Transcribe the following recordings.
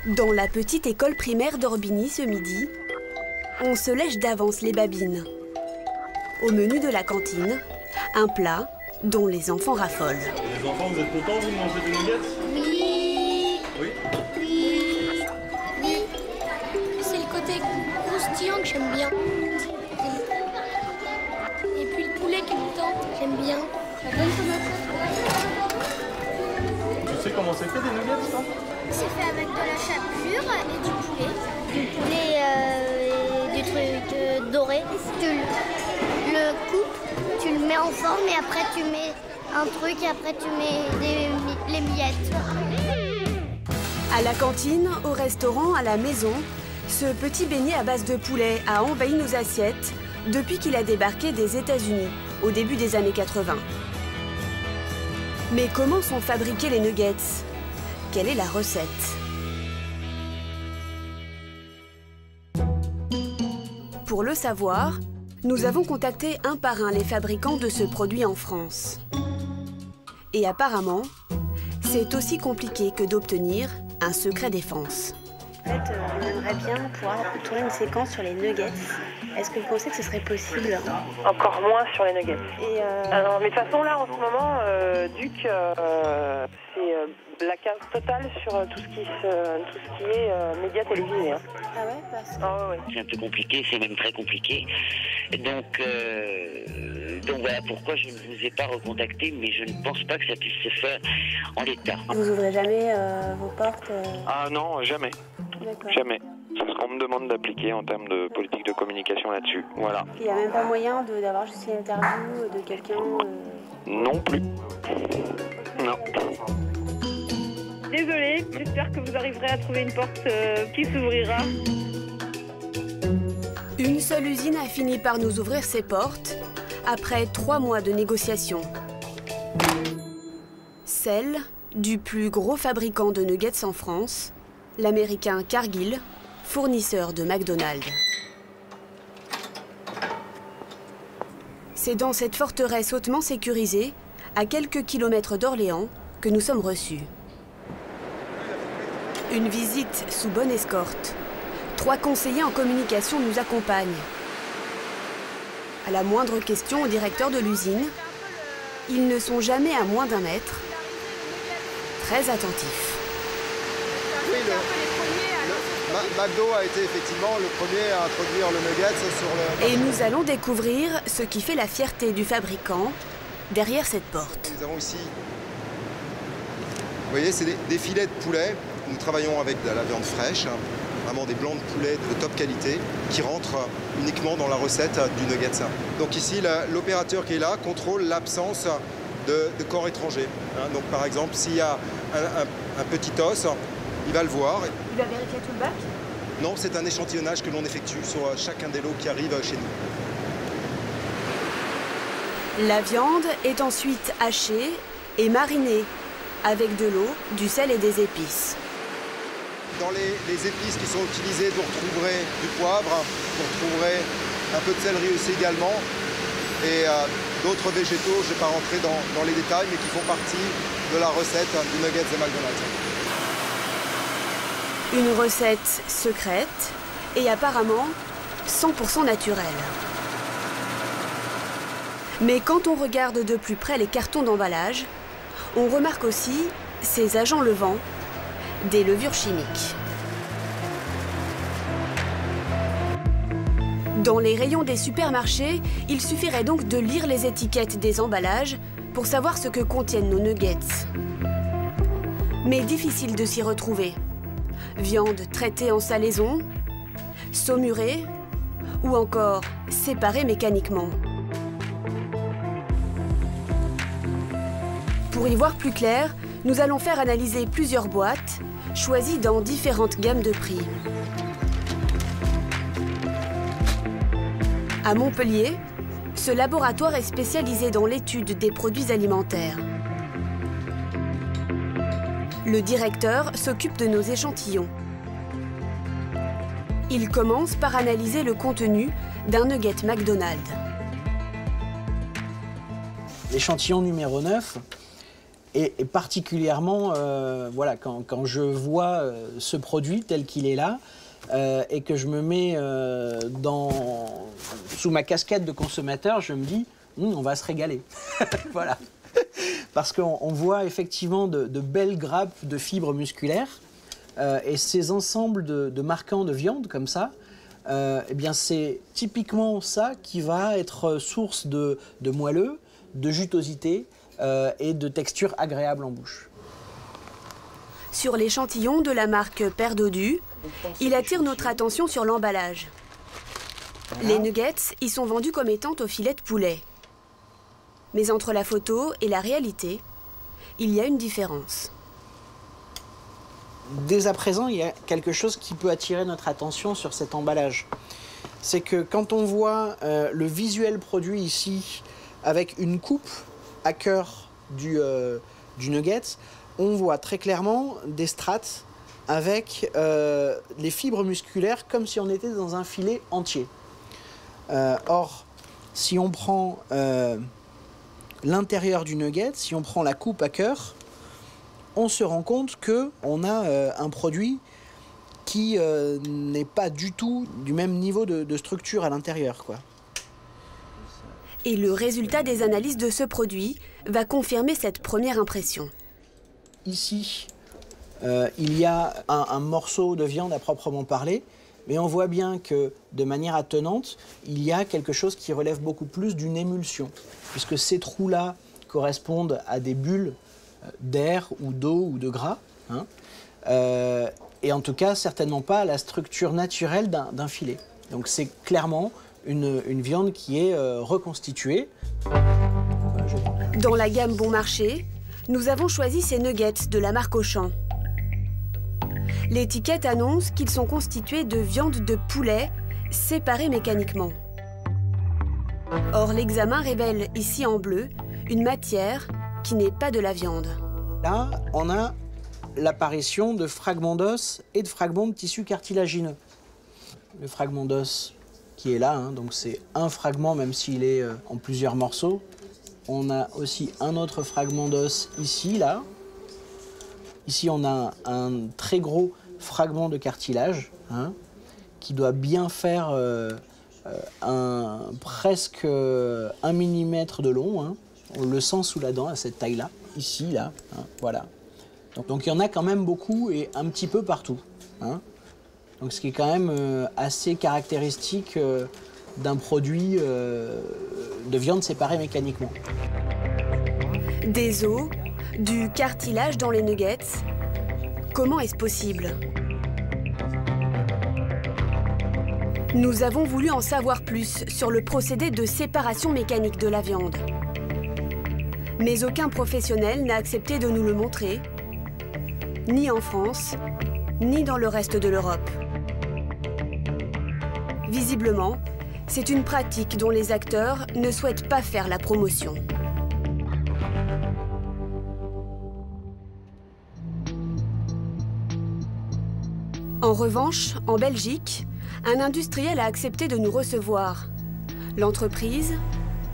Dans la petite école primaire d'Orbigny ce midi, on se lèche d'avance les babines. Au menu de la cantine, un plat dont les enfants raffolent. Les enfants, vous êtes contents, vous, de manger des nuggets? Oui. Oui. Oui. Oui. C'est le côté croustillant que j'aime bien. Et puis le poulet qui me tente, j'aime bien. Tu sais comment c'est fait des nuggets, toi? C'est fait avec de la chapelure et du poulet. Du poulet et des trucs dorés. Tu le coupes, tu le mets en forme et après tu mets un truc et après tu mets les miettes. À la cantine, au restaurant, à la maison, ce petit beignet à base de poulet a envahi nos assiettes depuis qu'il a débarqué des États-Unis au début des années 80. Mais comment sont fabriqués les nuggets? Quelle est la recette? Pour le savoir, nous avons contacté un par un les fabricants de ce produit en France. Et apparemment, c'est aussi compliqué que d'obtenir un secret défense. En fait, on aimerait bien pouvoir tourner une séquence sur les nuggets. Est-ce que vous pensez que ce serait possible? Encore moins sur les nuggets. Alors, mais de toute façon, là, en ce moment, Duc, c'est blackout total sur tout ce qui est médias télévisés. Hein. Ah ouais, parce que... Ah ouais. C'est un peu compliqué, c'est même très compliqué. Donc voilà pourquoi je ne vous ai pas recontacté, mais je ne pense pas que ça puisse se faire en l'état. Vous ouvrez jamais vos portes Ah non, jamais. D'accord. Jamais. C'est ce qu'on me demande d'appliquer en termes de politique de communication là-dessus. Voilà. Il n'y a même pas moyen d'avoir juste une interview de quelqu'un Non plus. Non. Désolée, j'espère que vous arriverez à trouver une porte qui s'ouvrira. Une seule usine a fini par nous ouvrir ses portes après 3 mois de négociations. Celle du plus gros fabricant de nuggets en France, l'américain Cargill, fournisseur de McDonald's. C'est dans cette forteresse hautement sécurisée, à quelques kilomètres d'Orléans, que nous sommes reçus. Une visite sous bonne escorte. 3 conseillers en communication nous accompagnent. À la moindre question au directeur de l'usine, ils ne sont jamais à moins d'1 mètre, très attentifs. Oui, McDo a été effectivement le premier à introduire le nugget sur le... Et nous allons découvrir ce qui fait la fierté du fabricant derrière cette porte. Nous avons ici, vous voyez, c'est des filets de poulet. Nous travaillons avec de la viande fraîche, vraiment des blancs de poulet de top qualité qui rentrent uniquement dans la recette du nugget. Donc ici, l'opérateur qui est là contrôle l'absence de corps étrangers. Donc par exemple, s'il y a un petit os, il va le voir. Il va vérifier tout le bac? Non, c'est un échantillonnage que l'on effectue sur chacun des lots qui arrivent chez nous. La viande est ensuite hachée et marinée avec de l'eau, du sel et des épices. Dans les épices qui sont utilisées, vous retrouverez du poivre, vous retrouverez un peu de céleri aussi également, et d'autres végétaux, je ne vais pas rentrer dans les détails, mais qui font partie de la recette du nuggets de McDonald's. Une recette secrète et apparemment 100% naturelle. Mais quand on regarde de plus près les cartons d'emballage, on remarque aussi ces agents levants, des levures chimiques. Dans les rayons des supermarchés, il suffirait donc de lire les étiquettes des emballages pour savoir ce que contiennent nos nuggets. Mais difficile de s'y retrouver. Viande traitée en salaison, saumurée ou encore séparée mécaniquement. Pour y voir plus clair, nous allons faire analyser plusieurs boîtes, choisies dans différentes gammes de prix. À Montpellier, ce laboratoire est spécialisé dans l'étude des produits alimentaires. Le directeur s'occupe de nos échantillons. Il commence par analyser le contenu d'un nugget McDonald's. L'échantillon numéro 9 Et particulièrement, voilà, quand je vois ce produit tel qu'il est là, et que je me mets sous ma casquette de consommateur, je me dis, on va se régaler. Voilà. Parce qu'on voit effectivement de belles grappes de fibres musculaires, et ces ensembles de marquants de viande comme ça, eh bien c'est typiquement ça qui va être source de moelleux, de jutosité et de texture agréable en bouche. Sur l'échantillon de la marque Père Dodu, il attire notre attention sur l'emballage. Les nuggets y sont vendus comme étant au filet de poulet. Mais entre la photo et la réalité, il y a une différence. Dès à présent, il y a quelque chose qui peut attirer notre attention sur cet emballage. C'est que quand on voit le visuel produit ici, avec une coupe à cœur du nugget, on voit très clairement des strates avec les fibres musculaires comme si on était dans un filet entier. Or, si on prend l'intérieur du nugget, si on prend la coupe à cœur, on se rend compte qu'on a un produit qui n'est pas du tout du même niveau de structure à l'intérieur, quoi. Et le résultat des analyses de ce produit va confirmer cette première impression. Ici, il y a un morceau de viande à proprement parler, mais on voit bien que, de manière attenante, il y a quelque chose qui relève beaucoup plus d'une émulsion, puisque ces trous-là correspondent à des bulles d'air ou d'eau ou de gras, hein, et en tout cas certainement pas à la structure naturelle d'un filet. Donc c'est clairement une viande qui est reconstituée. Dans la gamme Bon Marché, nous avons choisi ces nuggets de la marque Auchan. L'étiquette annonce qu'ils sont constitués de viande de poulet séparée mécaniquement. Or, l'examen révèle ici en bleu une matière qui n'est pas de la viande. Là, on a l'apparition de fragments d'os et de fragments de tissu cartilagineux. Le fragment d'os qui est là, hein, donc c'est un fragment même s'il est en plusieurs morceaux. On a aussi un autre fragment d'os ici, là. Ici, on a un très gros fragment de cartilage, hein, qui doit bien faire presque 1 mm de long, hein. On le sent sous la dent à cette taille-là, ici, là, hein, voilà. Donc il y en a quand même beaucoup et un petit peu partout, hein. Donc ce qui est quand même assez caractéristique d'un produit de viande séparée mécaniquement. Des os, du cartilage dans les nuggets, comment est-ce possible? Nous avons voulu en savoir plus sur le procédé de séparation mécanique de la viande. Mais aucun professionnel n'a accepté de nous le montrer, ni en France, ni dans le reste de l'Europe. Visiblement, c'est une pratique dont les acteurs ne souhaitent pas faire la promotion. En revanche, en Belgique, un industriel a accepté de nous recevoir. L'entreprise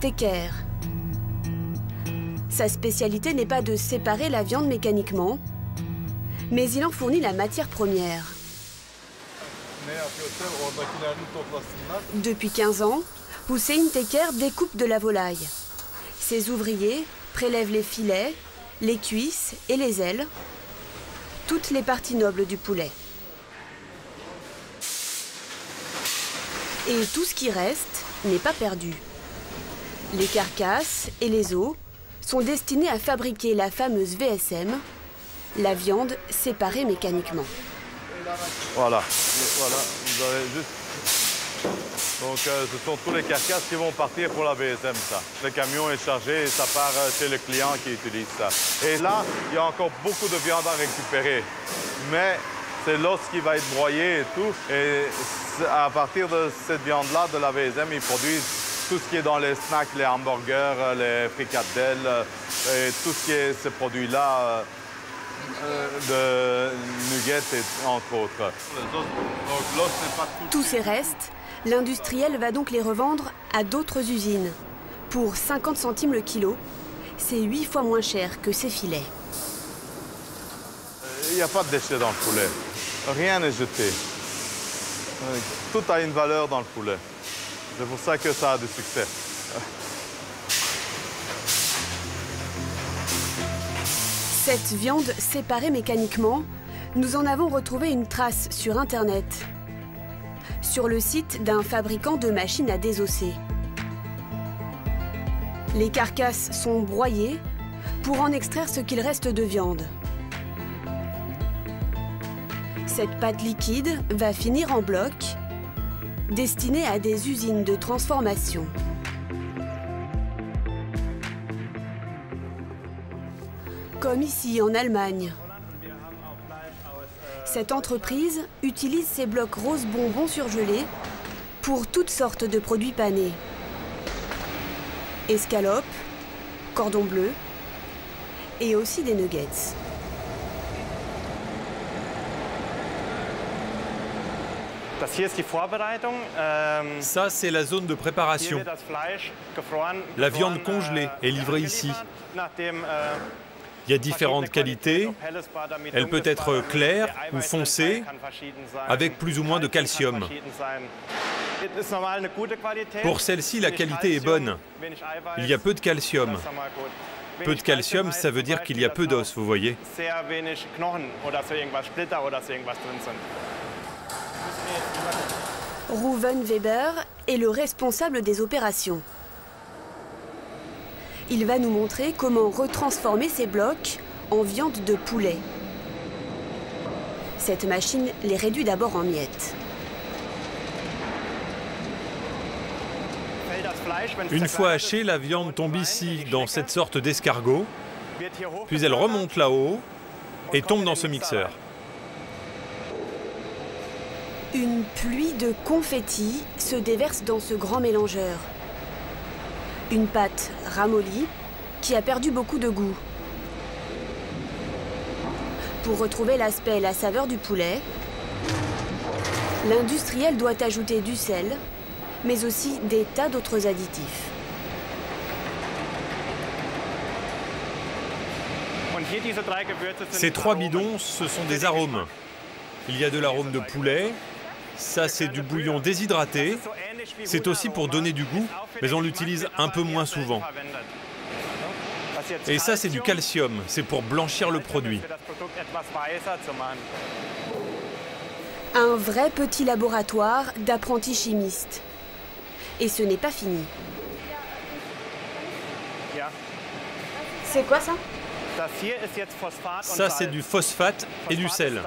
Tecker. Sa spécialité n'est pas de séparer la viande mécaniquement, mais il en fournit la matière première. Depuis 15 ans, Hussein Tecker découpe de la volaille. Ses ouvriers prélèvent les filets, les cuisses et les ailes, toutes les parties nobles du poulet. Et tout ce qui reste n'est pas perdu. Les carcasses et les os sont destinés à fabriquer la fameuse VSM, la viande séparée mécaniquement. Voilà, vous avez juste... Donc ce sont tous les carcasses qui vont partir pour la VSM, ça. Le camion est chargé et ça part chez le client qui utilise ça. Et là, il y a encore beaucoup de viande à récupérer. Mais c'est l'os qui va être broyé et tout. Et à partir de cette viande-là, de la VSM, ils produisent tout ce qui est dans les snacks, les hamburgers, les fricadelles, et tout ce qui est ces produits-là de nuggets, entre autres. Tous ces restes, l'industriel va donc les revendre à d'autres usines pour 50 centimes le kilo, C'est 8 fois moins cher que ces filets. Il n'y a pas de déchets dans le poulet. Rien n'est jeté. Tout a une valeur dans le poulet. C'est pour ça que ça a du succès. Cette viande séparée mécaniquement, nous en avons retrouvé une trace sur Internet, sur le site d'un fabricant de machines à désosser. Les carcasses sont broyées pour en extraire ce qu'il reste de viande. Cette pâte liquide va finir en bloc, destinée à des usines de transformation. Comme ici en Allemagne. Cette entreprise utilise ces blocs roses bonbons surgelés pour toutes sortes de produits panés. Escalopes, cordon bleu et aussi des nuggets. Ça, c'est la zone de préparation. La viande congelée est livrée ici. Il y a différentes qualités. Elle peut être claire ou foncée, avec plus ou moins de calcium. Pour celle-ci, la qualité est bonne. Il y a peu de calcium. Peu de calcium, ça veut dire qu'il y a peu d'os, vous voyez. Rouven Weber est le responsable des opérations. Il va nous montrer comment retransformer ces blocs en viande de poulet. Cette machine les réduit d'abord en miettes. Une fois hachée, la viande tombe ici, dans cette sorte d'escargot, puis elle remonte là-haut et tombe dans ce mixeur. Une pluie de confettis se déverse dans ce grand mélangeur. Une pâte ramollie qui a perdu beaucoup de goût. Pour retrouver l'aspect et la saveur du poulet, l'industriel doit ajouter du sel, mais aussi des tas d'autres additifs. Ces 3 bidons, ce sont des arômes. Il y a de l'arôme de poulet, ça c'est du bouillon déshydraté, c'est aussi pour donner du goût, mais on l'utilise un peu moins souvent. Et ça c'est du calcium, c'est pour blanchir le produit. Un vrai petit laboratoire d'apprentis chimistes. Et ce n'est pas fini. C'est quoi ça? Ça, c'est du phosphate et du sel.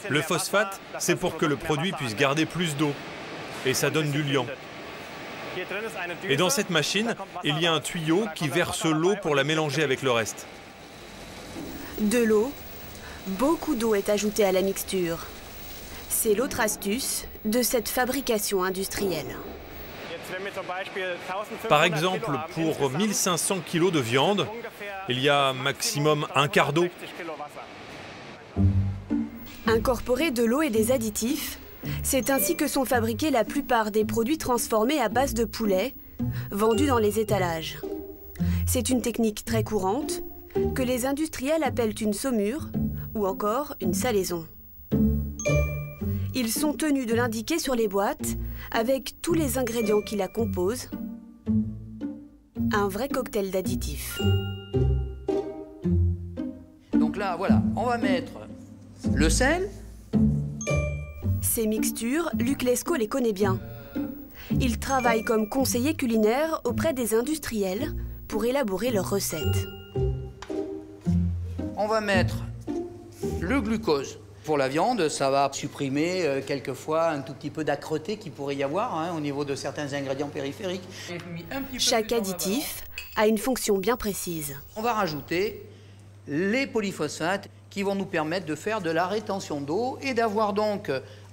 Le phosphate, c'est pour que le produit puisse garder plus d'eau. Et ça donne du liant. Et dans cette machine, il y a un tuyau qui verse l'eau pour la mélanger avec le reste. De l'eau, beaucoup d'eau est ajoutée à la mixture. C'est l'autre astuce de cette fabrication industrielle. Par exemple, pour 1500 kg de viande, il y a maximum un quart d'eau. Incorporer de l'eau et des additifs, c'est ainsi que sont fabriqués la plupart des produits transformés à base de poulet, vendus dans les étalages. C'est une technique très courante, que les industriels appellent une saumure ou encore une salaison. Ils sont tenus de l'indiquer sur les boîtes avec tous les ingrédients qui la composent. Un vrai cocktail d'additifs. Donc là, voilà, on va mettre le sel. Ces mixtures, Luc Lescaut les connaît bien. Il travaille comme conseiller culinaire auprès des industriels pour élaborer leurs recettes. On va mettre le glucose. Pour la viande, ça va supprimer quelquefois un tout petit peu d'âcreté qu'il pourrait y avoir au niveau de certains ingrédients périphériques. Chaque additif a une fonction bien précise. On va rajouter les polyphosphates qui vont nous permettre de faire de la rétention d'eau et d'avoir donc,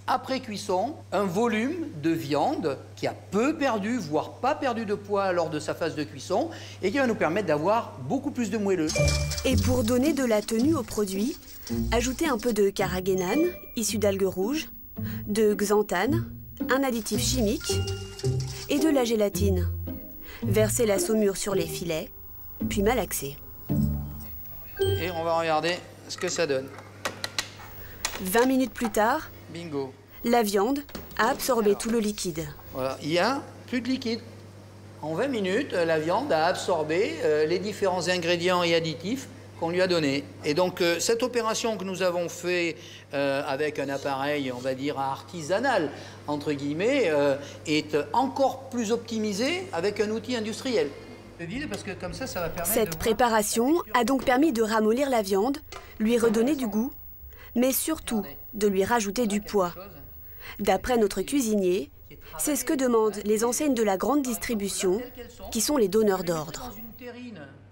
après cuisson, un volume de viande qui a peu perdu, voire pas perdu de poids lors de sa phase de cuisson et qui va nous permettre d'avoir beaucoup plus de moelleux. Et pour donner de la tenue au produit, ajoutez un peu de carragénane, issu d'algues rouges, de xanthane, un additif chimique et de la gélatine. Versez la saumure sur les filets puis malaxé. Et on va regarder ce que ça donne. 20 minutes plus tard, bingo, la viande a absorbé tout le liquide. Voilà, il n'y a plus de liquide. En 20 minutes, la viande a absorbé les différents ingrédients et additifs qu'on lui a donnés. Et donc, cette opération que nous avons fait avec un appareil, on va dire, artisanal, entre guillemets, est encore plus optimisée avec un outil industriel. Parce que comme ça va permettre Cette préparation a donc permis de ramollir la viande, lui redonner du goût, mais surtout de lui rajouter du poids. D'après notre cuisinier, c'est ce que demandent les enseignes de la grande distribution, qui sont les donneurs d'ordre.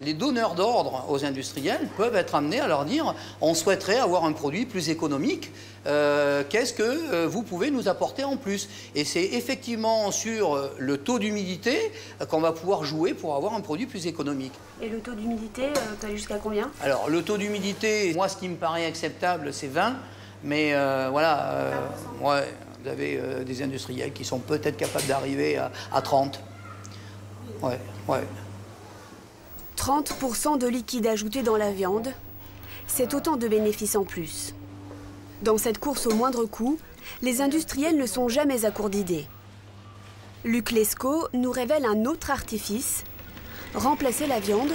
Les donneurs d'ordre aux industriels peuvent être amenés à leur dire « on souhaiterait avoir un produit plus économique, qu'est-ce que vous pouvez nous apporter en plus ?» Et c'est effectivement sur le taux d'humidité qu'on va pouvoir jouer pour avoir un produit plus économique. Et le taux d'humidité peut aller jusqu'à combien? Alors le taux d'humidité, moi ce qui me paraît acceptable c'est 20, mais voilà, ouais, vous avez des industriels qui sont peut-être capables d'arriver à 30. Ouais, ouais. 30% de liquide ajouté dans la viande, c'est autant de bénéfices en plus. Dans cette course au moindre coût, les industriels ne sont jamais à court d'idées. Luc Lescaut nous révèle un autre artifice, remplacer la viande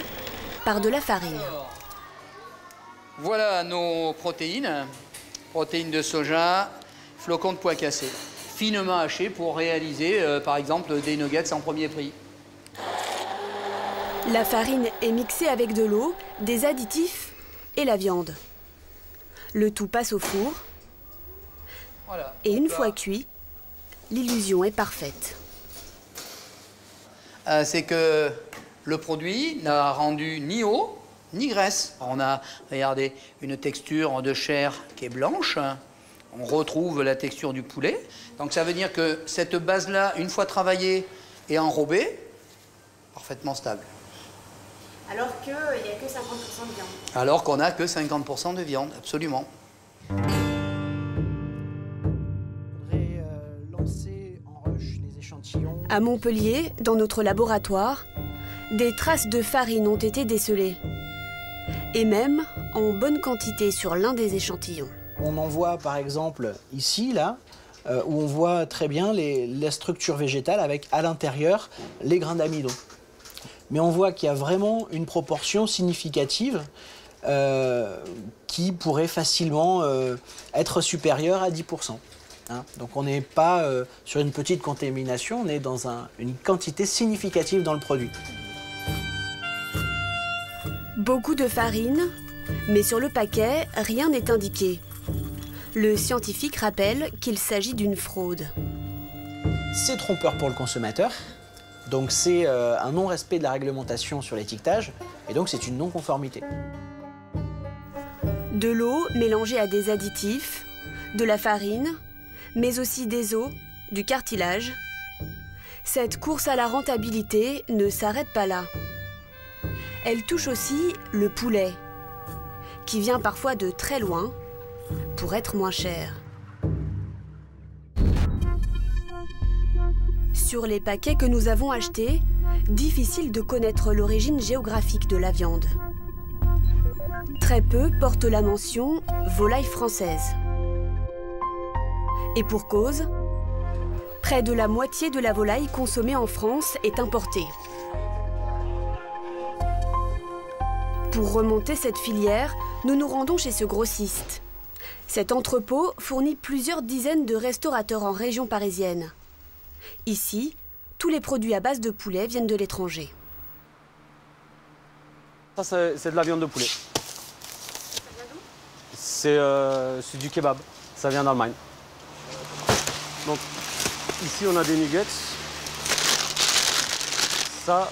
par de la farine. Voilà nos protéines, protéines de soja, flocons de pois cassés, finement hachés pour réaliser par exemple des nuggets en premier prix. La farine est mixée avec de l'eau, des additifs et la viande. Le tout passe au four. Voilà. Et une fois cuit, l'illusion est parfaite. C'est que le produit n'a rendu ni eau ni graisse. On a, regardez, une texture de chair qui est blanche. On retrouve la texture du poulet. Donc ça veut dire que cette base-là, une fois travaillée et enrobée, parfaitement stable. Alors qu'il n'y a que 50% de viande. Alors qu'on n'a que 50% de viande, absolument. À Montpellier, dans notre laboratoire, des traces de farine ont été décelées. Et même en bonne quantité sur l'un des échantillons. On en voit par exemple ici, là, où on voit très bien la structure végétale avec à l'intérieur les grains d'amidon. Mais on voit qu'il y a vraiment une proportion significative qui pourrait facilement être supérieure à 10%. Hein. Donc on n'est pas sur une petite contamination, on est dans une quantité significative dans le produit. Beaucoup de farine, mais sur le paquet, rien n'est indiqué. Le scientifique rappelle qu'il s'agit d'une fraude. C'est trompeur pour le consommateur. Donc c'est un non-respect de la réglementation sur l'étiquetage, et donc c'est une non-conformité. De l'eau mélangée à des additifs, de la farine, mais aussi des os, du cartilage. Cette course à la rentabilité ne s'arrête pas là. Elle touche aussi le poulet, qui vient parfois de très loin pour être moins cher. Sur les paquets que nous avons achetés, difficile de connaître l'origine géographique de la viande. Très peu portent la mention « volaille française ». Et pour cause, près de la moitié de la volaille consommée en France est importée. Pour remonter cette filière, nous nous rendons chez ce grossiste. Cet entrepôt fournit plusieurs dizaines de restaurateurs en région parisienne. Ici, tous les produits à base de poulet viennent de l'étranger. Ça, c'est de la viande de poulet. C'est du kebab. Ça vient d'Allemagne. Donc, ici, on a des nuggets. Ça,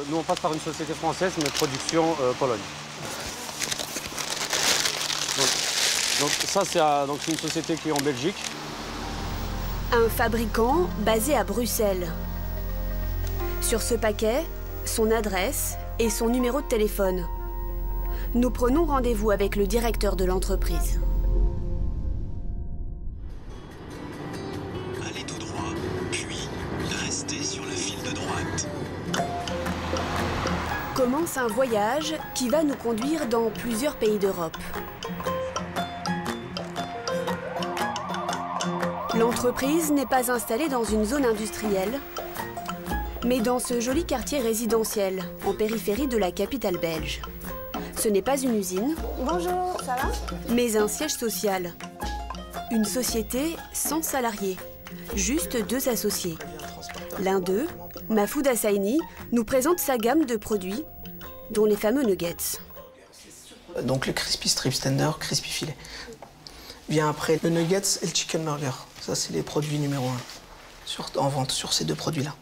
nous, on passe par une société française, mais production Pologne. Donc ça, c'est une société qui est en Belgique. Un fabricant basé à Bruxelles. Sur ce paquet, son adresse et son numéro de téléphone. Nous prenons rendez-vous avec le directeur de l'entreprise. Allez tout droit, puis restez sur le fil de droite. commence un voyage qui va nous conduire dans plusieurs pays d'Europe. L'entreprise n'est pas installée dans une zone industrielle, mais dans ce joli quartier résidentiel, en périphérie de la capitale belge. Ce n'est pas une usine. Bonjour, ça va? Mais un siège social. Une société sans salariés, juste 2 associés. L'un d'eux, Mahfoud Hassaini, nous présente sa gamme de produits, dont les fameux nuggets. Donc le crispy strip tender, crispy filet. Vient après le nuggets et le chicken burger. Ça, c'est les produits numéro 1 en vente sur ces 2 produits-là.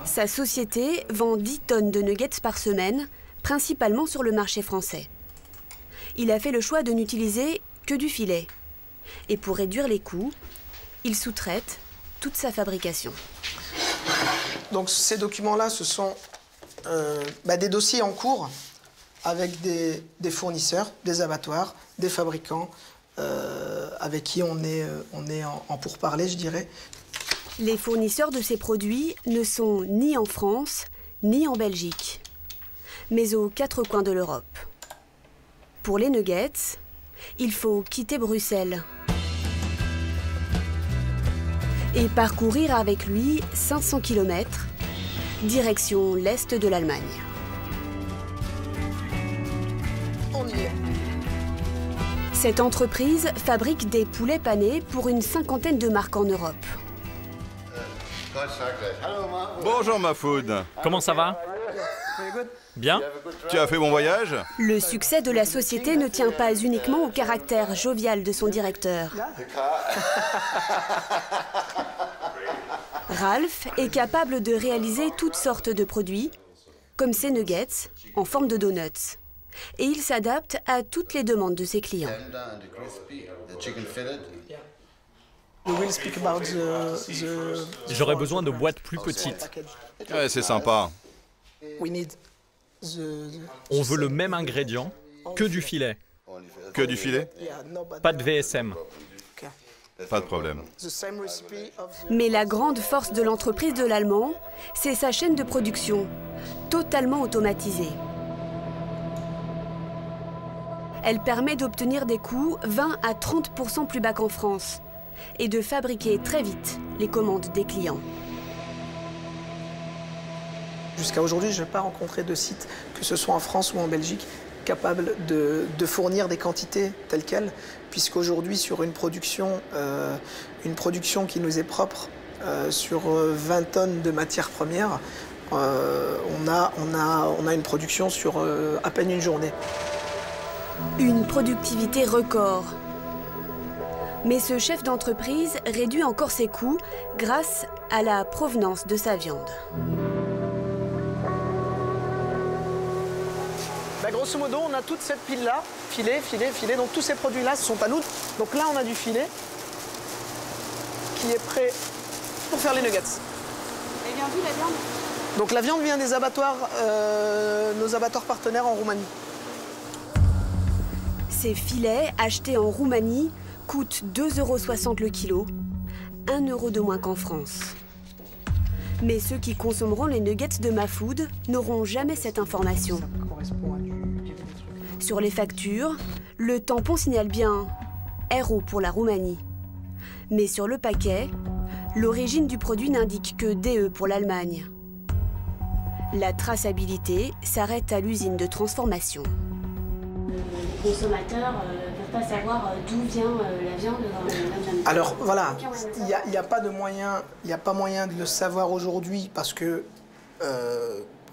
Sa société vend 10 tonnes de nuggets par semaine, principalement sur le marché français. Il a fait le choix de n'utiliser que du filet. Et pour réduire les coûts, il sous-traite toute sa fabrication. Donc ces documents-là, ce sont des dossiers en cours avec des fournisseurs, des abattoirs, des fabricants, avec qui on est en pourparlers, je dirais. Les fournisseurs de ces produits ne sont ni en France, ni en Belgique, mais aux 4 coins de l'Europe. Pour les nuggets, il faut quitter Bruxelles et parcourir avec lui 500 km, direction l'est de l'Allemagne. On y est. Cette entreprise fabrique des poulets panés pour une 50aine de marques en Europe. Bonjour Mahfoud. Comment ça va? Bien? Tu as fait bon voyage? Le succès de la société ne tient pas uniquement au caractère jovial de son directeur. Ralph est capable de réaliser toutes sortes de produits, comme ces nuggets, en forme de donuts. Et il s'adapte à toutes les demandes de ses clients. J'aurais besoin de boîtes plus petites. Ouais, c'est sympa. On veut le même ingrédient que du filet. Que du filet? Pas de VSM. Pas de problème. Mais la grande force de l'entreprise de l'Allemand, c'est sa chaîne de production, totalement automatisée. Elle permet d'obtenir des coûts 20 à 30% plus bas qu'en France et de fabriquer très vite les commandes des clients. Jusqu'à aujourd'hui, je n'ai pas rencontré de site, que ce soit en France ou en Belgique, capable de fournir des quantités telles quelles, puisqu'aujourd'hui, sur une production qui nous est propre, sur 20 tonnes de matières premières, on a une production sur à peine une journée. Une productivité record. Mais ce chef d'entreprise réduit encore ses coûts grâce à la provenance de sa viande. Grosso modo, on a toute cette pile-là, filet, donc tous ces produits-là sont à nous. Donc là, on a du filet qui est prêt pour faire les nuggets. Elle vient d'où la viande? Donc la viande vient des abattoirs, nos abattoirs partenaires en Roumanie. Ces filets, achetés en Roumanie, coûtent 2,60 € le kilo, 1 € de moins qu'en France. Mais ceux qui consommeront les nuggets de Mahfoud n'auront jamais cette information. Sur les factures, le tampon signale bien RO pour la Roumanie. Mais sur le paquet, l'origine du produit n'indique que DE pour l'Allemagne. La traçabilité s'arrête à l'usine de transformation. Les consommateurs ne peuvent pas savoir d'où vient la viande. Alors voilà, il n'y a pas de moyen, moyen de le savoir aujourd'hui parce que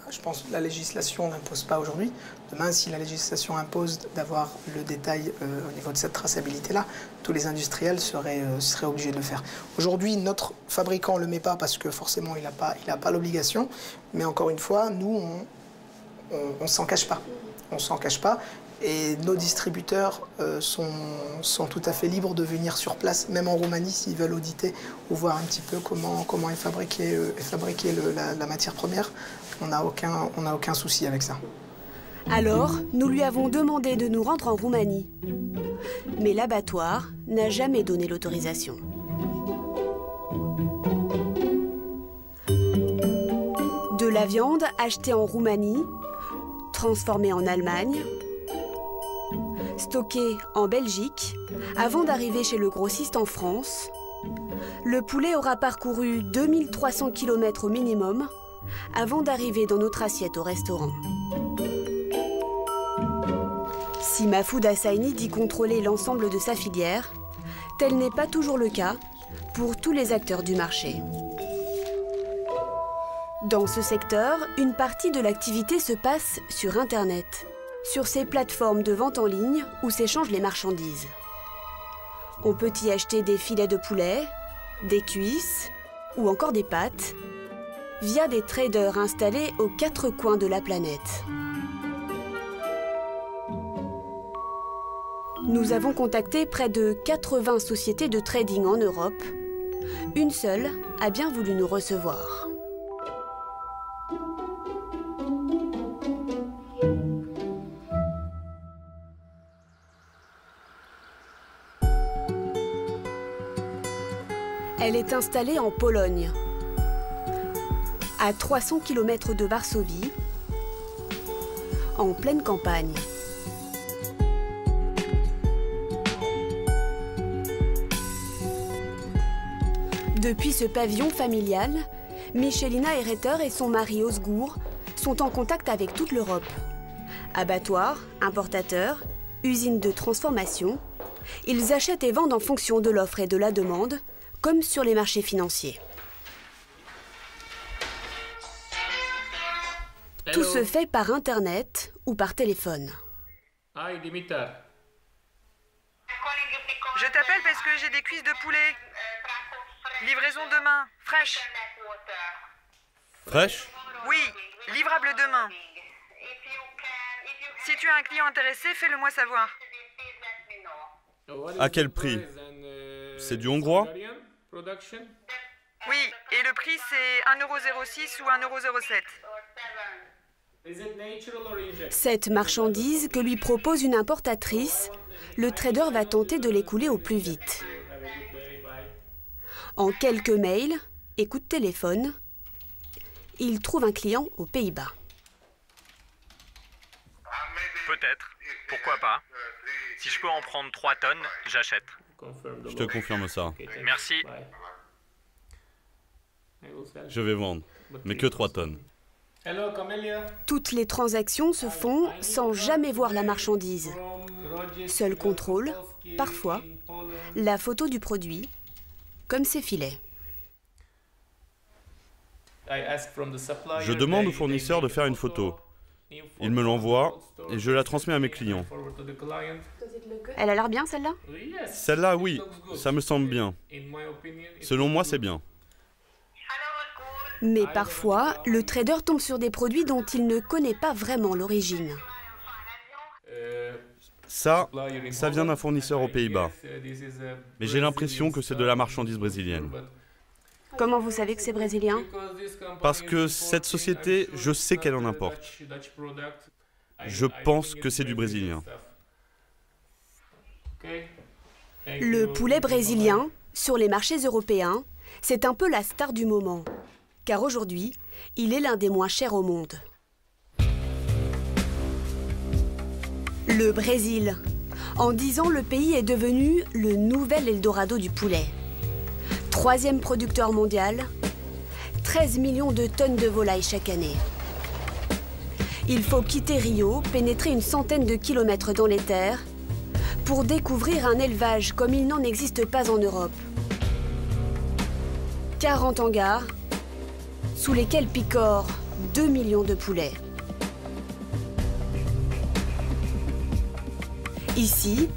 je pense que la législation n'impose pas aujourd'hui. Demain, si la législation impose d'avoir le détail au niveau de cette traçabilité-là, tous les industriels seraient obligés de le faire. Aujourd'hui, notre fabricant ne le met pas parce que forcément, il n'a pas l'obligation. Mais encore une fois, nous, on ne s'en cache pas. On ne s'en cache pas. Et nos distributeurs sont tout à fait libres de venir sur place, même en Roumanie, s'ils veulent auditer ou voir un petit peu comment est fabriquée la matière première. On n'a aucun souci avec ça. Alors, nous lui avons demandé de nous rendre en Roumanie. Mais l'abattoir n'a jamais donné l'autorisation. De la viande achetée en Roumanie, transformé en Allemagne, stocké en Belgique, avant d'arriver chez le grossiste en France. Le poulet aura parcouru 2300 km au minimum avant d'arriver dans notre assiette au restaurant. Si Mahfoud Hassaini dit contrôler l'ensemble de sa filière, tel n'est pas toujours le cas pour tous les acteurs du marché. Dans ce secteur, une partie de l'activité se passe sur Internet, sur ces plateformes de vente en ligne où s'échangent les marchandises. On peut y acheter des filets de poulet, des cuisses ou encore des pâtes via des traders installés aux 4 coins de la planète. Nous avons contacté près de 80 sociétés de trading en Europe. Une seule a bien voulu nous recevoir. Elle est installée en Pologne, à 300 km de Varsovie, en pleine campagne. Depuis ce pavillon familial, Michelina Ereter et son mari Osgur sont en contact avec toute l'Europe. Abattoirs, importateurs, usines de transformation, ils achètent et vendent en fonction de l'offre et de la demande, comme sur les marchés financiers. Tout se fait par Internet ou par téléphone. Hi, Dimitar. Je t'appelle parce que j'ai des cuisses de poulet. Livraison demain, fraîche. Fraîche? Oui, livrable demain. Si tu as un client intéressé, fais-le moi savoir. À quel prix? C'est du hongrois? Oui, et le prix c'est 1,06 € ou 1,07 €. Cette marchandise que lui propose une importatrice, le trader va tenter de l'écouler au plus vite. En quelques mails et coups de téléphone, il trouve un client aux Pays-Bas. Peut-être, pourquoi pas. Si je peux en prendre 3 tonnes, j'achète. Je te confirme ça. Merci. Je vais vendre, mais que 3 tonnes. Toutes les transactions se font sans jamais voir la marchandise. Seul contrôle, parfois, la photo du produit, comme ses filets. Je demande au fournisseur de faire une photo. Il me l'envoie et je la transmets à mes clients. Elle a l'air bien, celle-là? Celle-là, oui, ça me semble bien. Selon moi, c'est bien. Mais parfois, le trader tombe sur des produits dont il ne connaît pas vraiment l'origine. Ça vient d'un fournisseur aux Pays-Bas. Mais j'ai l'impression que c'est de la marchandise brésilienne. Comment vous savez que c'est brésilien? Parce que cette société, je sais qu'elle en importe. Je pense que c'est du brésilien. Le poulet brésilien, sur les marchés européens, c'est un peu la star du moment. Car aujourd'hui, il est l'un des moins chers au monde. Le Brésil. En 10 ans, le pays est devenu le nouvel Eldorado du poulet. 3e producteur mondial, 13 millions de tonnes de volailles chaque année. Il faut quitter Rio, pénétrer une centaine de kilomètres dans les terres, pour découvrir un élevage comme il n'en existe pas en Europe. 40 hangars, sous lesquels picorent 2 millions de poulets. Ici,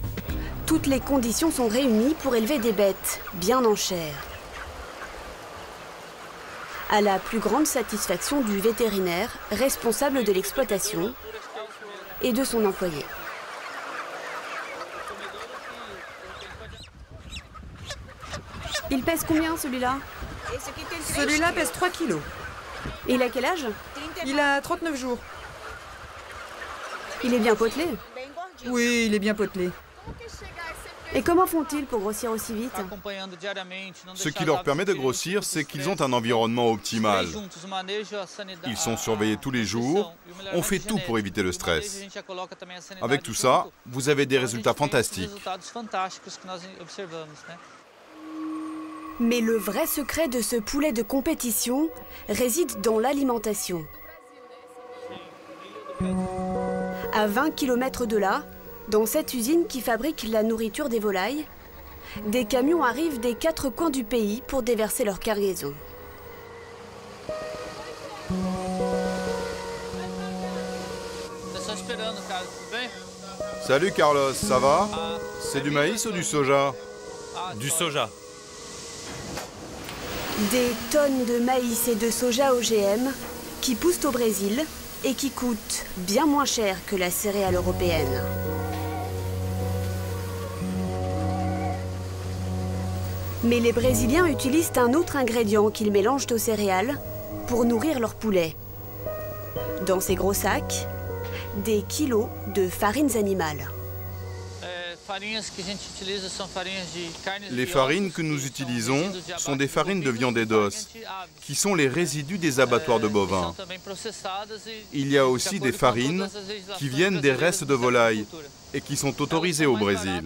toutes les conditions sont réunies pour élever des bêtes bien en chair. À la plus grande satisfaction du vétérinaire responsable de l'exploitation et de son employé. Il pèse combien, celui-là? Celui-là pèse 3 kilos. Et il a quel âge? Il a 39 jours. Il est bien potelé? Oui, il est bien potelé. Et comment font-ils pour grossir aussi vite? Ce qui leur permet de grossir, c'est qu'ils ont un environnement optimal. Ils sont surveillés tous les jours. On fait tout pour éviter le stress. Avec tout ça, vous avez des résultats fantastiques. Mais le vrai secret de ce poulet de compétition réside dans l'alimentation. À 20 km de là, dans cette usine qui fabrique la nourriture des volailles, des camions arrivent des 4 coins du pays pour déverser leur cargaison. Salut Carlos, ça va? C'est du maïs ou du soja? Du soja. Des tonnes de maïs et de soja OGM qui poussent au Brésil et qui coûtent bien moins cher que la céréale européenne. Mais les Brésiliens utilisent un autre ingrédient qu'ils mélangent aux céréales pour nourrir leurs poulets. Dans ces gros sacs, des kilos de farines animales. Les farines que nous utilisons sont des farines de viande et d'os, qui sont les résidus des abattoirs de bovins. Il y a aussi des farines qui viennent des restes de volailles et qui sont autorisées au Brésil.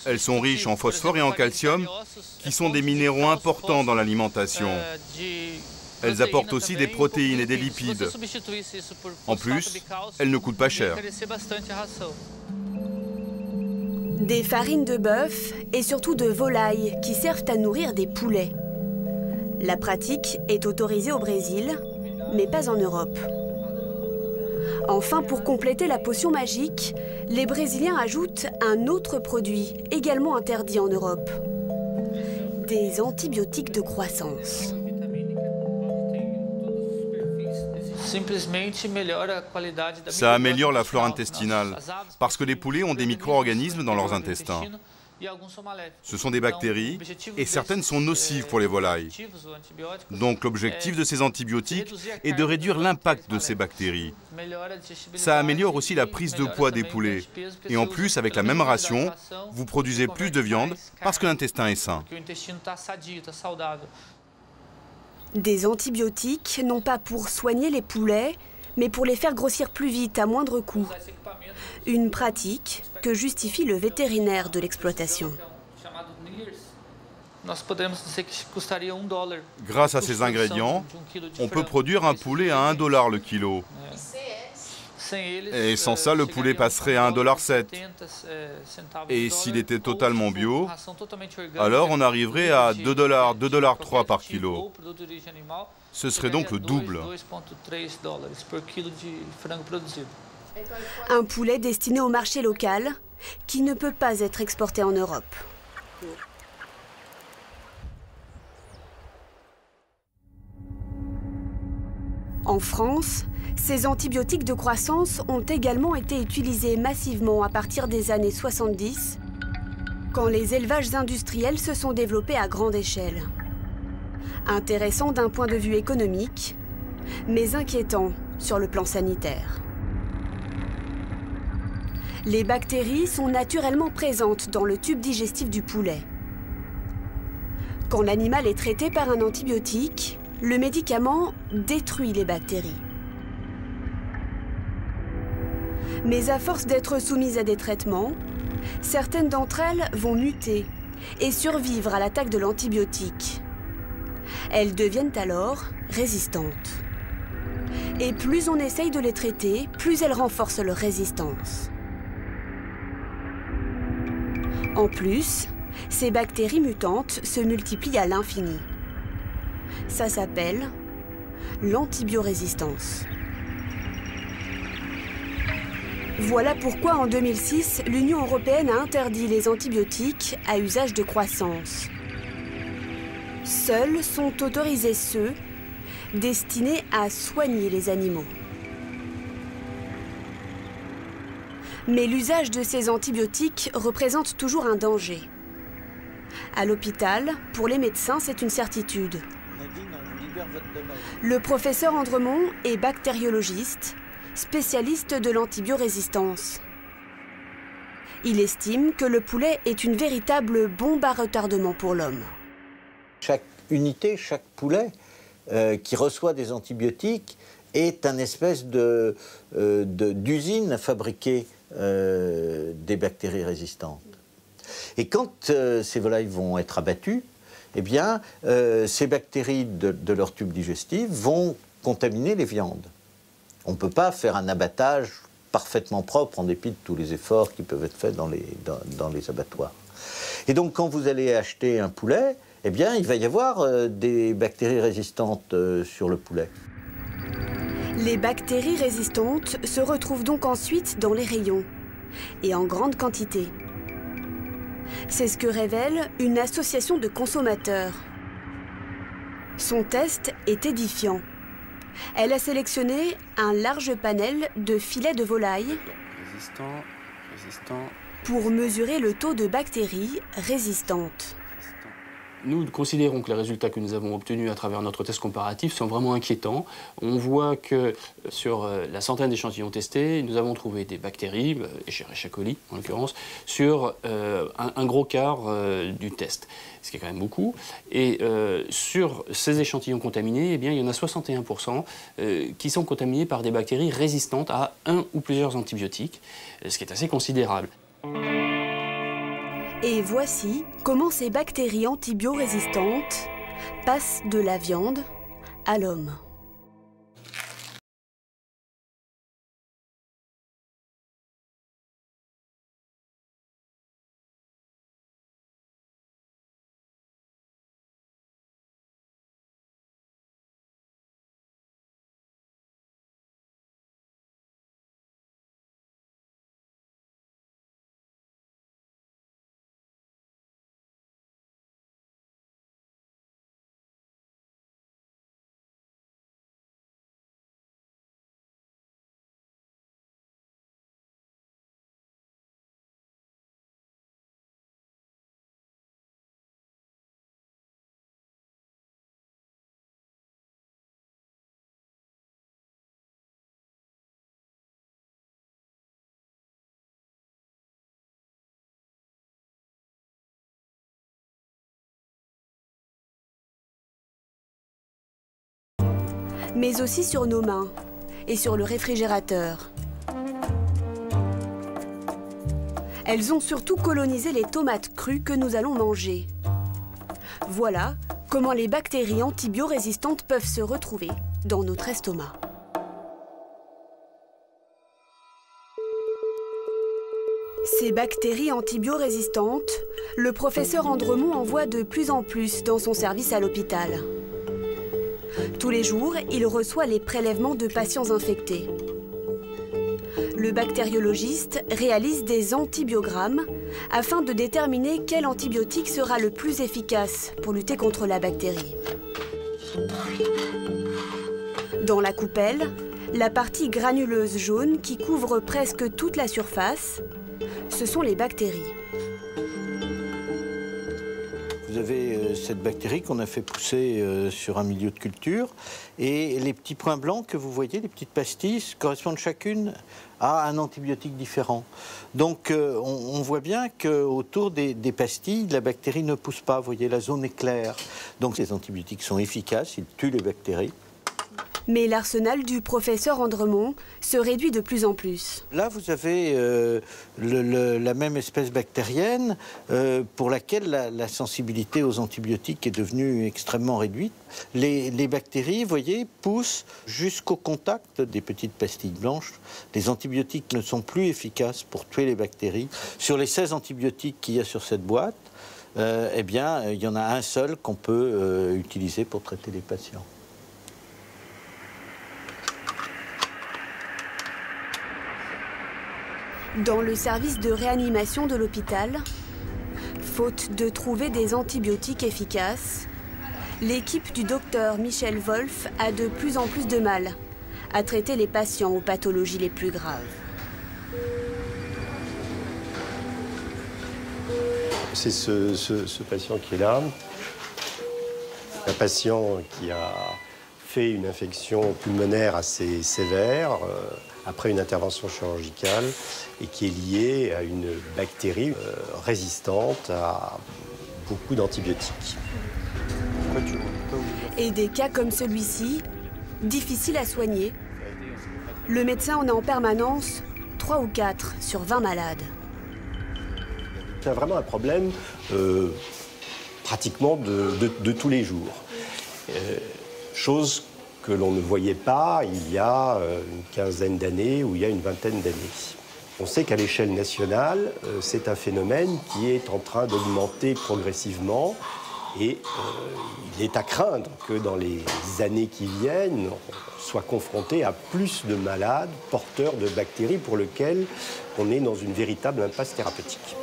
Elles sont riches en phosphore et en calcium, qui sont des minéraux importants dans l'alimentation. Elles apportent aussi des protéines et des lipides. En plus, elles ne coûtent pas cher. Des farines de bœuf et surtout de volaille qui servent à nourrir des poulets. La pratique est autorisée au Brésil, mais pas en Europe. Enfin, pour compléter la potion magique, les Brésiliens ajoutent un autre produit également interdit en Europe. Des antibiotiques de croissance. Ça améliore la flore intestinale, parce que les poulets ont des micro-organismes dans leurs intestins. Ce sont des bactéries, et certaines sont nocives pour les volailles. Donc l'objectif de ces antibiotiques est de réduire l'impact de ces bactéries. Ça améliore aussi la prise de poids des poulets. Et en plus, avec la même ration, vous produisez plus de viande parce que l'intestin est sain. Des antibiotiques, non pas pour soigner les poulets, mais pour les faire grossir plus vite à moindre coût. Une pratique que justifie le vétérinaire de l'exploitation. Grâce à ces ingrédients, on peut produire un poulet à 1 $ le kilo. Et sans ça, le poulet passerait à 1,07 $. Et s'il était totalement bio, alors on arriverait à 2 $, 2,3 $ par kilo. Ce serait donc le double. Un poulet destiné au marché local qui ne peut pas être exporté en Europe. En France, ces antibiotiques de croissance ont également été utilisés massivement à partir des années 70, quand les élevages industriels se sont développés à grande échelle. Intéressant d'un point de vue économique, mais inquiétant sur le plan sanitaire. Les bactéries sont naturellement présentes dans le tube digestif du poulet. Quand l'animal est traité par un antibiotique, le médicament détruit les bactéries. Mais à force d'être soumises à des traitements, certaines d'entre elles vont muter et survivre à l'attaque de l'antibiotique. Elles deviennent alors résistantes. Et plus on essaye de les traiter, plus elles renforcent leur résistance. En plus, ces bactéries mutantes se multiplient à l'infini. Ça s'appelle l'antibiorésistance. Voilà pourquoi en 2006, l'Union européenne a interdit les antibiotiques à usage de croissance. Seuls sont autorisés ceux destinés à soigner les animaux. Mais l'usage de ces antibiotiques représente toujours un danger. À l'hôpital, pour les médecins, c'est une certitude. Le professeur Andremont est bactériologiste, spécialiste de l'antibiorésistance. Il estime que le poulet est une véritable bombe à retardement pour l'homme. Chaque unité, chaque poulet qui reçoit des antibiotiques est une espèce d'usine à fabriquer des bactéries résistantes. Et quand ces volailles vont être abattues, eh bien, ces bactéries de leur tube digestif vont contaminer les viandes. On ne peut pas faire un abattage parfaitement propre en dépit de tous les efforts qui peuvent être faits dans les abattoirs. Et donc, quand vous allez acheter un poulet, eh bien, il va y avoir des bactéries résistantes sur le poulet. Les bactéries résistantes se retrouvent donc ensuite dans les rayons, et en grande quantité. C'est ce que révèle une association de consommateurs. Son test est édifiant. Elle a sélectionné un large panel de filets de volaille pour mesurer le taux de bactéries résistantes. Nous considérons que les résultats que nous avons obtenus à travers notre test comparatif sont vraiment inquiétants. On voit que sur la centaine d'échantillons testés, nous avons trouvé des bactéries, Escherichia coli en l'occurrence, sur un gros quart du test, ce qui est quand même beaucoup. Et sur ces échantillons contaminés, eh bien, il y en a 61% qui sont contaminés par des bactéries résistantes à un ou plusieurs antibiotiques, ce qui est assez considérable. Et voici comment ces bactéries antibiorésistantes passent de la viande à l'homme. Mais aussi sur nos mains et sur le réfrigérateur. Elles ont surtout colonisé les tomates crues que nous allons manger. Voilà comment les bactéries antibiorésistantes peuvent se retrouver dans notre estomac. Ces bactéries antibiorésistantes, le professeur Andremont en voit de plus en plus dans son service à l'hôpital. Tous les jours, il reçoit les prélèvements de patients infectés. Le bactériologiste réalise des antibiogrammes afin de déterminer quel antibiotique sera le plus efficace pour lutter contre la bactérie. Dans la coupelle, la partie granuleuse jaune qui couvre presque toute la surface, ce sont les bactéries. Vous avez cette bactérie qu'on a fait pousser sur un milieu de culture et les petits points blancs que vous voyez, les petites pastilles, correspondent chacune à un antibiotique différent. Donc on voit bien qu'autour des pastilles, la bactérie ne pousse pas. Vous voyez, la zone est claire. Donc ces antibiotiques sont efficaces, ils tuent les bactéries. Mais l'arsenal du professeur Andremont se réduit de plus en plus. Là, vous avez la même espèce bactérienne pour laquelle la sensibilité aux antibiotiques est devenue extrêmement réduite. Les bactéries, vous voyez, poussent jusqu'au contact des petites pastilles blanches. Les antibiotiques ne sont plus efficaces pour tuer les bactéries. Sur les 16 antibiotiques qu'il y a sur cette boîte, eh bien, il y en a un seul qu'on peut utiliser pour traiter les patients. Dans le service de réanimation de l'hôpital, faute de trouver des antibiotiques efficaces, l'équipe du docteur Michel Wolf a de plus en plus de mal à traiter les patients aux pathologies les plus graves. C'est ce patient qui est là, un patient qui a fait une infection pulmonaire assez sévère après une intervention chirurgicale et qui est liée à une bactérie résistante à beaucoup d'antibiotiques. Et des cas comme celui-ci, difficiles à soigner. Le médecin en a en permanence 3 ou 4 sur 20 malades. C'est vraiment un problème pratiquement de tous les jours. Chose que l'on ne voyait pas il y a une quinzaine d'années ou il y a une vingtaine d'années. On sait qu'à l'échelle nationale, c'est un phénomène qui est en train d'augmenter progressivement et il est à craindre que dans les années qui viennent, on soit confronté à plus de malades porteurs de bactéries pour lesquels on est dans une véritable impasse thérapeutique.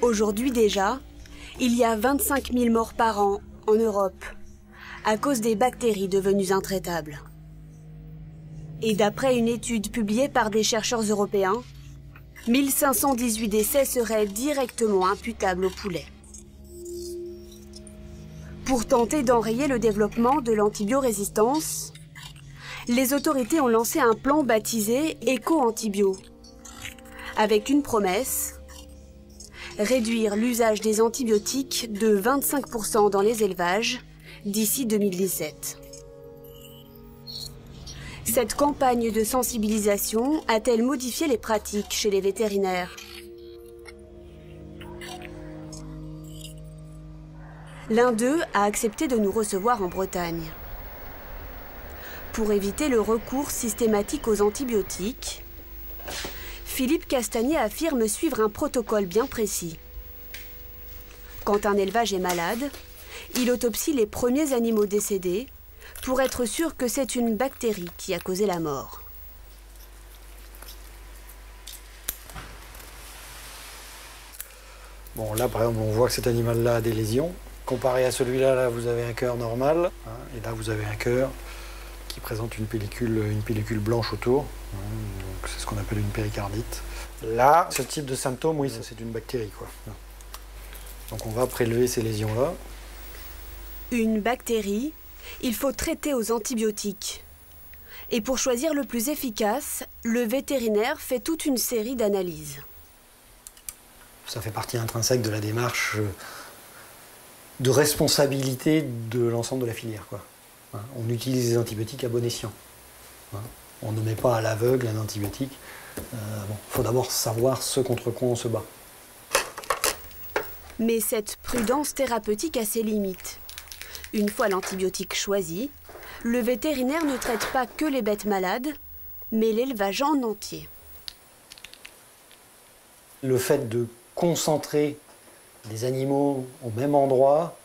Aujourd'hui déjà, il y a 25 000 morts par an en Europe à cause des bactéries devenues intraitables. Et d'après une étude publiée par des chercheurs européens, 1518 décès seraient directement imputables au poulet. Pour tenter d'enrayer le développement de l'antibiorésistance, les autorités ont lancé un plan baptisé Éco-Antibio, avec une promesse: réduire l'usage des antibiotiques de 25% dans les élevages d'ici 2017. Cette campagne de sensibilisation a-t-elle modifié les pratiques chez les vétérinaires? L'un d'eux a accepté de nous recevoir en Bretagne. Pour éviter le recours systématique aux antibiotiques, Philippe Castagnet affirme suivre un protocole bien précis. Quand un élevage est malade, il autopsie les premiers animaux décédés pour être sûr que c'est une bactérie qui a causé la mort. Bon, là, par exemple, on voit que cet animal-là a des lésions. Comparé à celui-là, là, vous avez un cœur normal, hein, et là, vous avez un cœur qui présente une pellicule blanche autour. Hein, c'est ce qu'on appelle une péricardite. Là, ce type de symptômes, oui, ça c'est une bactérie, quoi. Donc on va prélever ces lésions-là. Une bactérie, il faut traiter aux antibiotiques. Et pour choisir le plus efficace, le vétérinaire fait toute une série d'analyses. Ça fait partie intrinsèque de la démarche de responsabilité de l'ensemble de la filière, quoi. On utilise les antibiotiques à bon escient. On ne met pas à l'aveugle un antibiotique. Faut d'abord savoir ce contre quoi on se bat. Mais cette prudence thérapeutique a ses limites. Une fois l'antibiotique choisi, le vétérinaire ne traite pas que les bêtes malades, mais l'élevage en entier. Le fait de concentrer des animaux au même endroit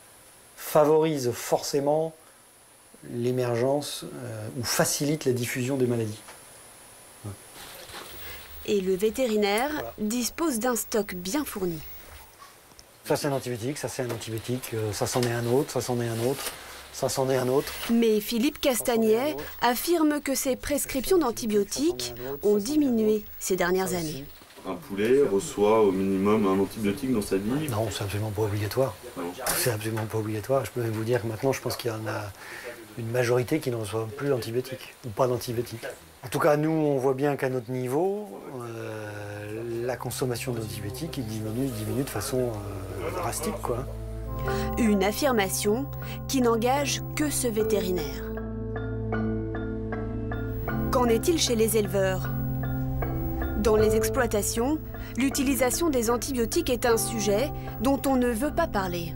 favorise forcément l'émergence ou facilite la diffusion des maladies. Et le vétérinaire dispose d'un stock bien fourni. Ça c'est un antibiotique, ça c'est un antibiotique, ça c'en est un autre, ça c'en est un autre, ça c'en est un autre. Mais Philippe Castagnet affirme que ses prescriptions d'antibiotiques ont diminué ces dernières années. Un poulet reçoit au minimum un antibiotique dans sa vie? Non, c'est absolument pas obligatoire. C'est absolument pas obligatoire. Je peux même vous dire que maintenant, je pense qu'il y en a une majorité qui ne reçoit plus d'antibiotiques, ou pas d'antibiotiques. En tout cas, nous, on voit bien qu'à notre niveau, la consommation d'antibiotiques diminue de façon drastique, quoi. Une affirmation qui n'engage que ce vétérinaire. Qu'en est-il chez les éleveurs? Dans les exploitations, l'utilisation des antibiotiques est un sujet dont on ne veut pas parler.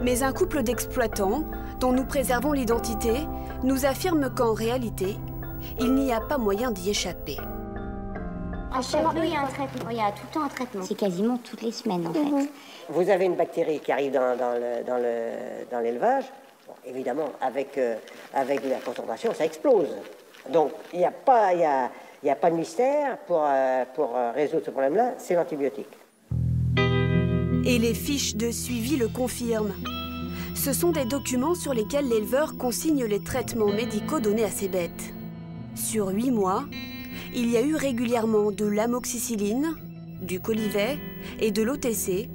Mais un couple d'exploitants, dont nous préservons l'identité, nous affirme qu'en réalité, il n'y a pas moyen d'y échapper. À chaque fois, il y a un traitement. Il y a tout le temps un traitement. C'est quasiment toutes les semaines, en fait. Vous avez une bactérie qui arrive dans l'élevage. Bon, évidemment, avec la concentration, ça explose. Donc, il n'y a pas de mystère pour résoudre ce problème-là, c'est l'antibiotique. Et les fiches de suivi le confirment. Ce sont des documents sur lesquels l'éleveur consigne les traitements médicaux donnés à ses bêtes. Sur 8 mois, il y a eu régulièrement de l'amoxicilline, du Colivet et de l'OTC,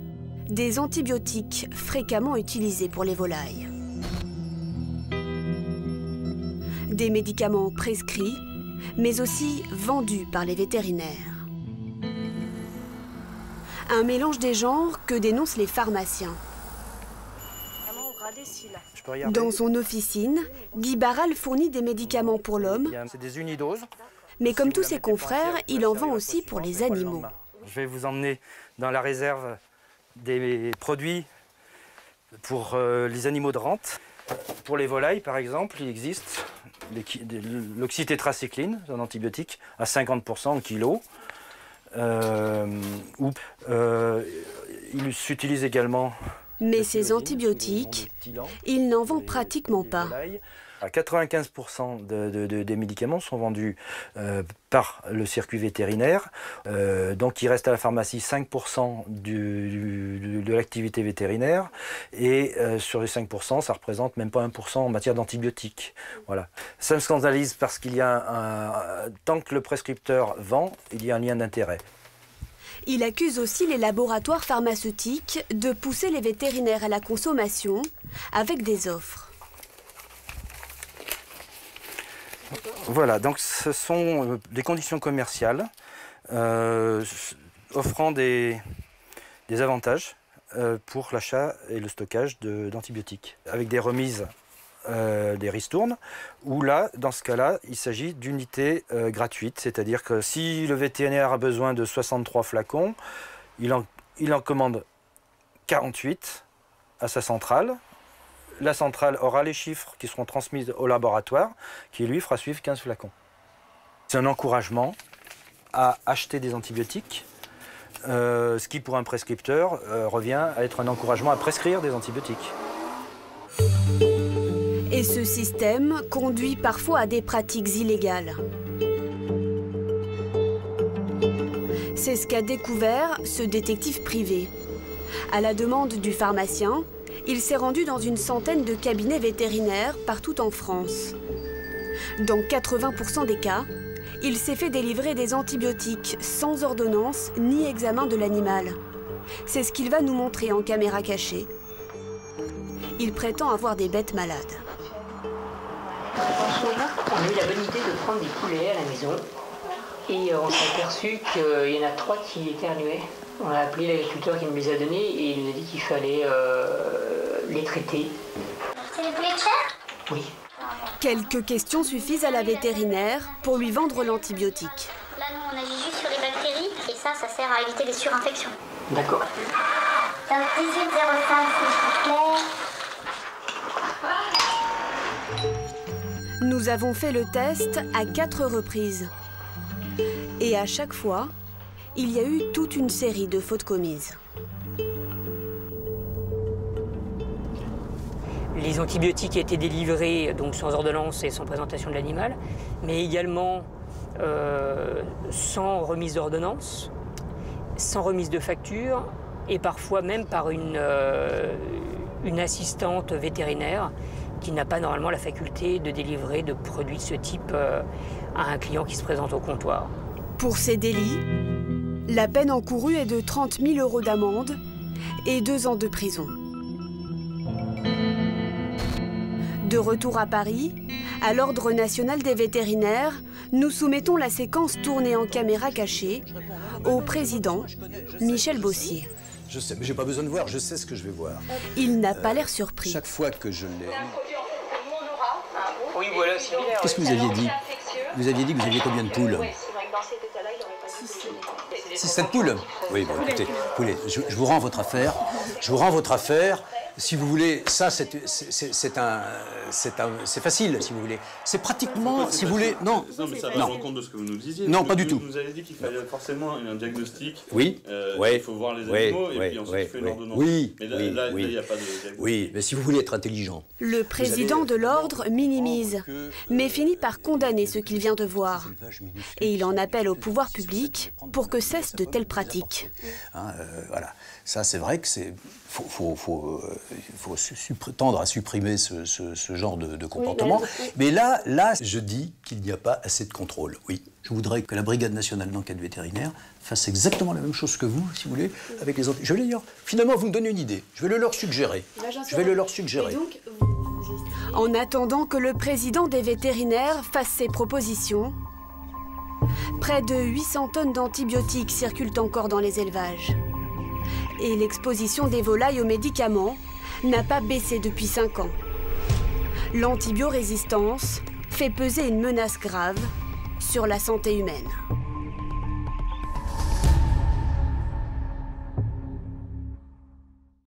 des antibiotiques fréquemment utilisés pour les volailles. Des médicaments prescrits, mais aussi vendus par les vétérinaires. Un mélange des genres que dénoncent les pharmaciens. Dans son officine, Guy Barral fournit des médicaments pour l'homme, C'est des unidoses. mais comme tous ses confrères, il en vend aussi pour les animaux. Je vais vous emmener dans la réserve des produits pour les animaux de rente. Pour les volailles, par exemple, il existe l'oxytétracycline, un antibiotique, à 50% au kilo. Il s'utilise également... Mais ces antibiotiques, il n'en vend pratiquement pas. À 95% des médicaments sont vendus par le circuit vétérinaire. Donc il reste à la pharmacie 5% de l'activité vétérinaire. Et sur les 5%, ça représente même pas 1% en matière d'antibiotiques. Voilà. Ça me scandalise parce qu'il y a tant que le prescripteur vend, il y a un lien d'intérêt. Il accuse aussi les laboratoires pharmaceutiques de pousser les vétérinaires à la consommation avec des offres. Voilà, donc ce sont des conditions commerciales offrant des avantages pour l'achat et le stockage d'antibiotiques, avec des remises, des ristournes, où là, dans ce cas-là, il s'agit d'unités gratuites, c'est-à-dire que si le vétérinaire a besoin de 63 flacons, il en commande 48 à sa centrale. La centrale aura les chiffres qui seront transmis au laboratoire, qui lui fera suivre 15 flacons. C'est un encouragement à acheter des antibiotiques, ce qui pour un prescripteur revient à être un encouragement à prescrire des antibiotiques. Et ce système conduit parfois à des pratiques illégales. C'est ce qu'a découvert ce détective privé. À la demande du pharmacien, il s'est rendu dans une centaine de cabinets vétérinaires partout en France. Dans 80% des cas, il s'est fait délivrer des antibiotiques sans ordonnance ni examen de l'animal. C'est ce qu'il va nous montrer en caméra cachée. Il prétend avoir des bêtes malades. On a eu la bonne idée de prendre des poulets à la maison et on s'est aperçu qu'il y en a 3 qui éternuaient. On a appelé l'agriculteur qui nous les a donnés et il nous a dit qu'il fallait les traiter. C'est les poulets de chair ? Oui. Quelques questions suffisent à la vétérinaire pour lui vendre l'antibiotique. Là, nous, on agit juste sur les bactéries et ça sert à éviter les surinfections. D'accord. Donc 1805, si je vous plaît. Nous avons fait le test à 4 reprises. Et à chaque fois, il y a eu toute une série de fautes commises. Les antibiotiques étaient délivrés donc sans ordonnance et sans présentation de l'animal, mais également sans remise d'ordonnance, sans remise de facture et parfois même par une assistante vétérinaire qui n'a pas normalement la faculté de délivrer de produits de ce type à un client qui se présente au comptoir. Pour ces délits, la peine encourue est de 30 000 € d'amende et 2 ans de prison. De retour à Paris, à l'Ordre national des vétérinaires, nous soumettons la séquence tournée en caméra cachée au président Michel Bossier. Je sais, mais j'ai pas besoin de voir, je sais ce que je vais voir. Il n'a pas l'air surpris. Chaque fois que je l'ai... Oui, voilà, similaire. Qu'est-ce que vous aviez dit? Vous aviez dit que vous aviez combien de poules? 6-7 poules? Oui, bon, écoutez, je vous rends votre affaire. Je vous rends votre affaire. Si vous voulez, ça, c'est facile, si vous voulez. C'est pratiquement, si vous voulez... Non, non, mais ça va en compte de ce que vous nous disiez. Non, pas du tout. Vous nous avez dit qu'il fallait forcément un diagnostic. Oui, il faut voir les animaux et puis ensuite faire une ordonnance. Oui, mais là, il n'y a pas de diagnostic. Oui, mais si vous voulez être intelligent... Le président de l'Ordre minimise, mais finit par condamner ce qu'il vient de voir. Et il en appelle au pouvoir public pour que cesse de telles pratiques. Voilà, ça c'est vrai que c'est... Il faut tendre à supprimer ce genre de comportement. Mais là, je dis qu'il n'y a pas assez de contrôle. Oui, je voudrais que la Brigade nationale d'enquête vétérinaire fasse exactement la même chose que vous, si vous voulez, avec les autres. Je vais d'ailleurs, finalement, vous me donnez une idée. Je vais le leur suggérer. Je vais le leur suggérer. En attendant que le président des vétérinaires fasse ses propositions, près de 800 tonnes d'antibiotiques circulent encore dans les élevages. Et l'exposition des volailles aux médicaments n'a pas baissé depuis 5 ans. L'antibiorésistance fait peser une menace grave sur la santé humaine.